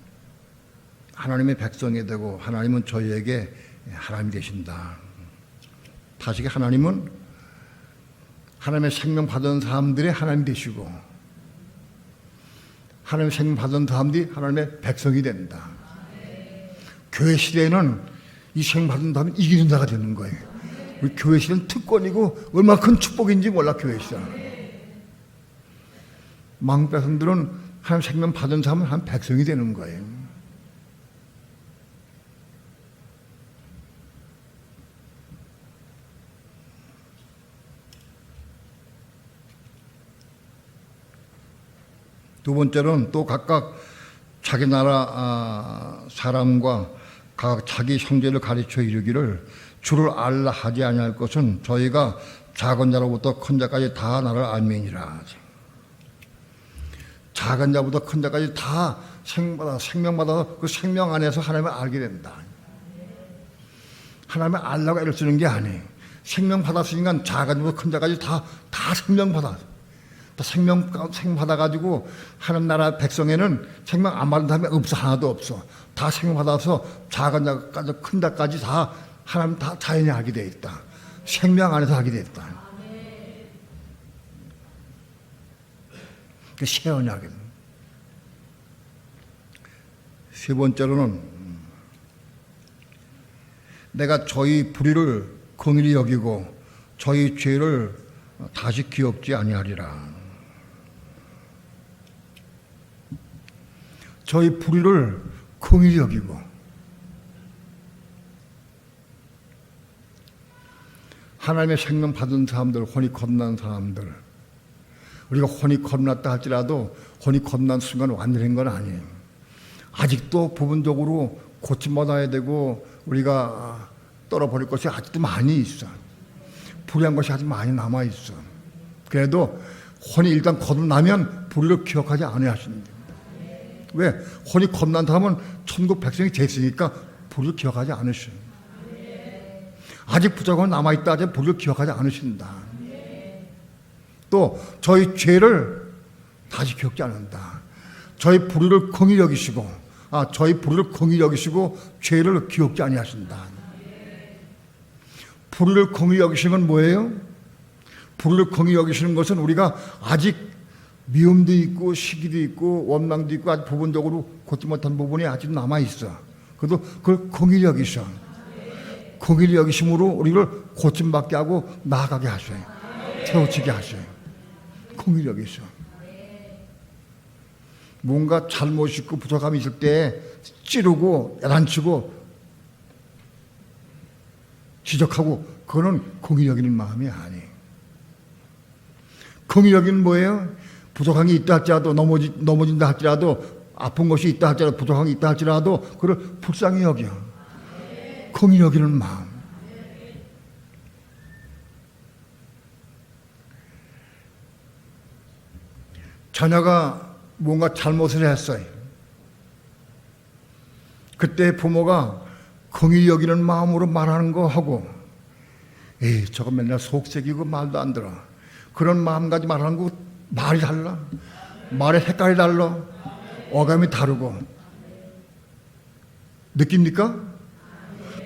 B: 하나님의 백성이 되고 하나님은 저희에게 하나님이 되신다. 다시 하나님은 하나님의 생명 받은 사람들의 하나님 되시고 하나님의 생명 받은 사람들이 하나님의 백성이 된다. 교회 시대에는 이 생명 받은 사람이 이기는 자가 되는 거예요. 우리 교회 시대는 특권이고 얼마나 큰 축복인지 몰라. 교회 시대는 망 백성들은 하나님 생명 받은 사람은 한 백성이 되는 거예요. 두 번째로는 또 각각 자기 나라 사람과 각각 자기 형제를 가르쳐 이르기를 주를 알라 하지 아니할 것은 저희가 작은 자로부터 큰 자까지 다 나를 알미니라. 작은 자부터 큰 자까지 다 생명받아서 그 생명 안에서 하나님을 알게 된다. 하나님을 알라고 애를 쓰는 게 아니에요. 생명 받았으니까 작은 자부터 큰 자까지 다 생명 받아. 다 생명 받아가지고 하나님 나라 백성에는 생명 안 받은 사람이 없어. 하나도 없어. 다 생명 받아서 작은 자까지 큰 자까지 다 하나님 다 자연히 알게 돼 있다. 생명 안에서 알게 돼 있다. 새 언약은. 세 번째로는 내가 저희 불의를 긍휼히 여기고 저희 죄를 다시 기억지 아니하리라. 저희 불의를 긍휼히 여기고 하나님의 생명 받은 사람들, 혼이 거듭난 사람들, 우리가 혼이 거듭났다 할지라도 혼이 거듭난 순간 완전한 건 아니에요. 아직도 부분적으로 고침받아야 되고 우리가 떨어버릴 것이 아직도 많이 있어. 불의한 것이 아직 많이 남아 있어. 그래도 혼이 일단 거듭나면 불의를 기억하지 않아야 하십니다. 왜? 혼이 겁난 사람은 천국 백성이 됐으니까 불을 기억하지 않으셔요. 아직 부족한 남아있다 하지 불을 기억하지 않으신다. 또 저희 죄를 다시 기억지 않는다. 저희 불의를 긍휼히 여기시고 저희 불의를 긍휼히 여기시고 죄를 기억지 아니하신다. 불의를 긍휼히 여기시는 건 뭐예요? 불의를 긍휼히 여기시는 것은 우리가 아직 미움도 있고 시기도 있고 원망도 있고 아직 부분적으로 고치 못한 부분이 아직 남아 있어. 그래도 그걸 긍휼히 여기셔. 긍휼히 여기심으로 우리를 고침받게 하고 나아가게 하셔요. 태우치게 하셔요. 긍휼히 여기셔. 뭔가 잘못 있고 부족함이 있을 때 찌르고 야단치고 지적하고 그거는 긍휼히 여기는 마음이 아니에요. 긍휼히 여기는 뭐예요? 부족한 게 있다 할지라도 넘어진다 할지라도 아픈 것이 있다 할지라도 부족한 게 있다 할지라도 그걸 불쌍히 여겨. 긍휼히 여기는 마음. 자녀가 뭔가 잘못을 했어요. 그때 부모가 긍휼히 여기는 마음으로 말하는 거 하고 에이 저거 맨날 속색이고 말도 안 들어. 그런 마음 가지고 말하는 거 말이 달라. 말의 색깔이 달라. 어감이 다르고. 느낍니까?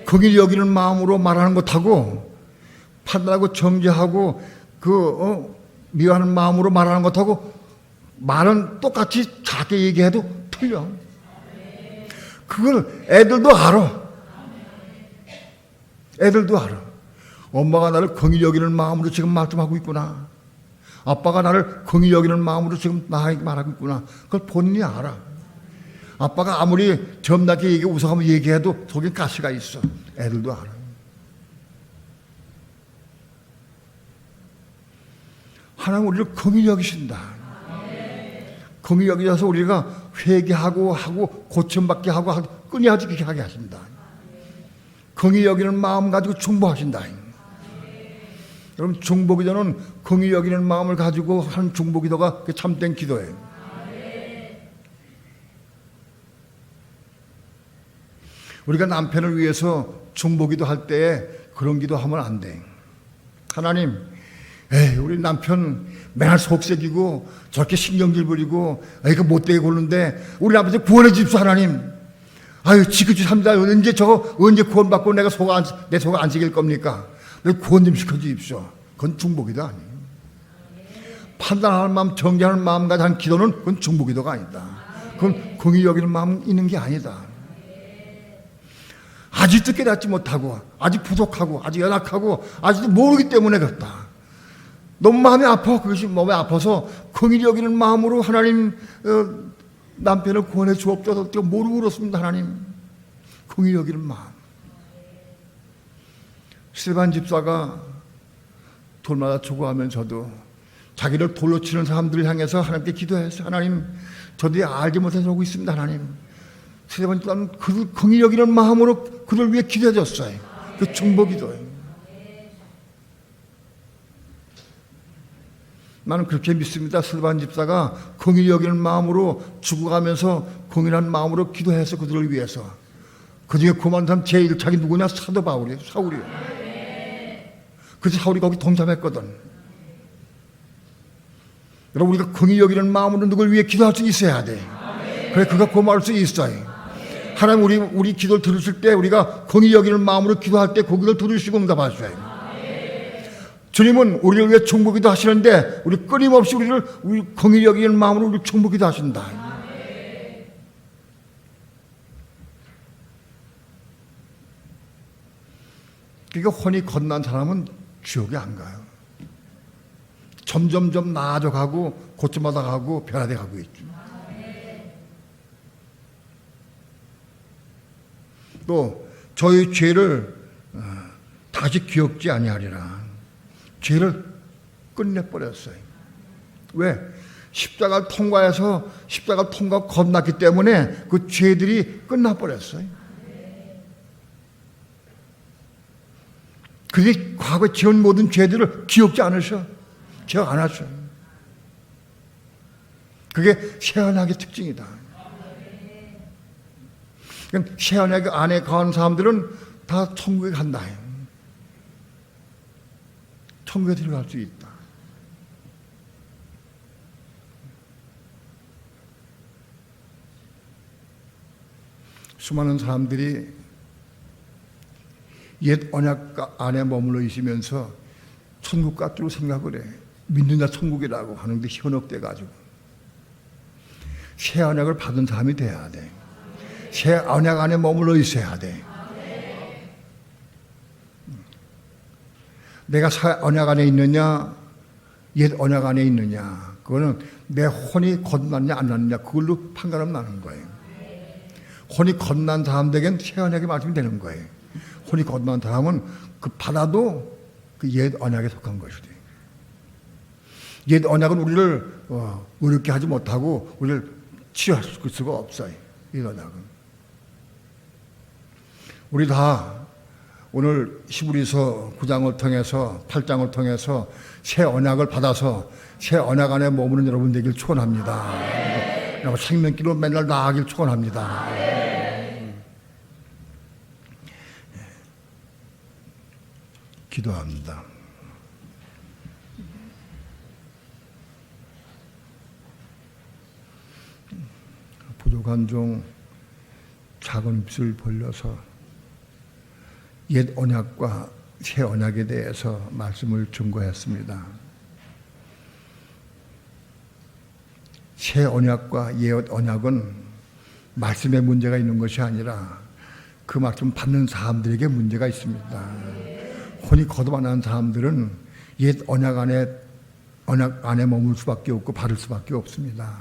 B: 긍휼히 여기는 마음으로 말하는 것하고 판단하고 정죄하고 미워하는 마음으로 말하는 것하고 말은 똑같이 작게 얘기해도 틀려. 그걸 애들도 알아. 애들도 알아. 엄마가 나를 긍휼히 여기는 마음으로 지금 말씀하고 있구나. 아빠가 나를 긍휼히 여기는 마음으로 지금 나에게 말하고 있구나. 그걸 본인이 알아. 아빠가 아무리 점나게 웃어가며 얘기해도 속에 가시가 있어. 애들도 알아. 하나님 우리를 긍휼히 여기신다. 긍휼히 여기셔서 우리가 회개하고 고침받게 하고 끊임없이 하게 하신다. 긍휼히 여기는 마음 가지고 중보하신다. 여러분 중보기도는 긍휼히 여기는 마음을 가지고 하는 중보기도가 참된 기도예요. 우리가 남편을 위해서 중보기도 할 때 그런 기도하면 안 돼. 하나님, 우리 남편 맨날 속색이고 저렇게 신경질 부리고 그 못되게 굴는데 우리 남편 구원해 주십시오 하나님. 지그지 삽니다. 언제 구원받고 내 속 안 새길 겁니까? 구원 좀 시켜 주십시오. 그건 중보기도 아니에요. 판단하는 마음, 정죄하는 마음 가지고 한 기도는 그건 중보기도가 아니다. 그건 긍휼히 여기는 마음 있는 게 아니다. 아직도 깨닫지 못하고 아직 부족하고 아직 연약하고 아직도 모르기 때문에 그렇다. 너무 마음이 아파. 그것이 몸에 아파서 긍휼히 여기는 마음으로 하나님 남편을 구원해 주옵소서. 모르고 그렇습니다. 하나님 긍휼히 여기는 마음. 스데반 집사가 돌마다 죽어가면서도 자기를 돌로 치는 사람들을 향해서 하나님께 기도했어요. 하나님 저들이 알지 못해서 오고 있습니다. 하나님 스데반 집사는 그들 긍휼히 여기는 마음으로 그들 위해 기도해줬어요. 그 중보기도예요. 나는 그렇게 믿습니다. 스데반 집사가 긍휼히 여기는 마음으로 죽어가면서 긍휼한 마음으로 기도해서 그들을 위해서. 그중에 구원한 사람 제일 자기 누구냐? 사도 바울이에요. 사울이에요. 그래서 사울이 거기 동참했거든. 여러분 우리가 긍휼히 여기는 마음으로 누굴 위해 기도할 수 있어야 돼. 그래 그가 고마울 수 있어요. 하나님 우리 기도를 들으실 때 우리가 긍휼히 여기는 마음으로 기도할 때 그 기도를 들으시고 응답하셔요. 주님은 우리를 위해 중보기도 하시는데 우리 끊임없이 우리 긍휼히 여기는 마음으로 우리 중보기도 하신다. 그러니까 혼이 건난 사람은 지옥에 안 가요. 점점점 나아져가고 고침받아 가고 변화돼 가고 있죠. 또 저희 죄를 다시 기억지 아니하리라. 죄를 끝내버렸어요. 왜? 십자가를 통과 겁났기 때문에 그 죄들이 끝나버렸어요. 그게 과거에 지은 모든 죄들을 기억지 않으셔. 기억 안 하셔. 그게 새하나의 특징이다. 그러니까 새 언약 안에 거한 사람들은 다 천국에 간다. 천국에 들어갈 수 있다. 수많은 사람들이 옛 언약 안에 머물러 있으면서 천국 같기로 생각을 해. 믿는 자 천국이라고 하는데 현혹돼가지고 새 언약을 받은 사람이 돼야 돼. 새 언약 안에 머물러 있어야 돼. 내가 새 언약 안에 있느냐, 옛 언약 안에 있느냐, 그거는 내 혼이 거듭났냐 안 났느냐 그걸로 판가름 나는 거예요. 혼이 거듭난 사람들에겐 새 언약의 말씀이 되는 거예요. 혼이 거듭난 사람은 그 받아도 그 옛 언약에 속한 것이지. 옛 언약은 우리를 어렵게 하지 못하고 우리를 치유할 수가 없어요. 이 언약은. 우리 다 오늘 히브리서 9장을 통해서 8장을 통해서 새 언약을 받아서 새 언약 안에 머무는 여러분 되길 축원합니다. 여러분 생명길로 맨날 나아가길 축원합니다. 기도합니다. 부족한 종 작은 입술 벌려서 옛 언약과 새 언약에 대해서 말씀을 증거했습니다. 새 언약과 옛 언약은 말씀에 문제가 있는 것이 아니라 그 말씀 받는 사람들에게 문제가 있습니다. 혼이 거듭난 사람들은 옛 언약 안에 머물 수밖에 없고 받을 수밖에 없습니다.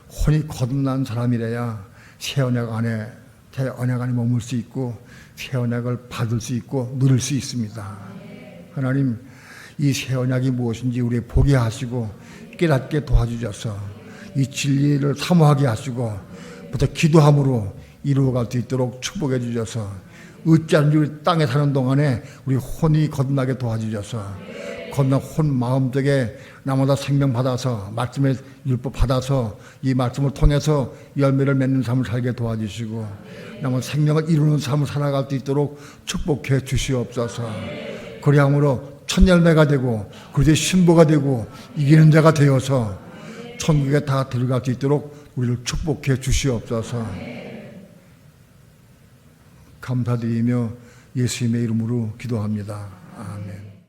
B: 혼이 거듭난 사람이래야 새 언약 안에 머물 수 있고 새 언약을 받을 수 있고 누릴 수 있습니다. 하나님, 이 새 언약이 무엇인지 우리 보게 하시고 깨닫게 도와주셔서 이 진리를 사모하게 하시고 부터 기도함으로 이루어갈 수 있도록 축복해 주셔서 어찌하든지 우리 땅에 사는 동안에 우리 혼이 거듭나게 도와주셔서 거듭난 혼 마음속에 나마다 생명 받아서 말씀의 율법 받아서 이 말씀을 통해서 열매를 맺는 삶을 살게 도와주시고 나마다 생명을 이루는 삶을 살아갈 수 있도록 축복해 주시옵소서. 그리함으로 첫 열매가 되고 그리고 신부가 되고 이기는 자가 되어서 천국에 다 들어갈 수 있도록 우리를 축복해 주시옵소서. 감사드리며 예수님의 이름으로 기도합니다. 아멘.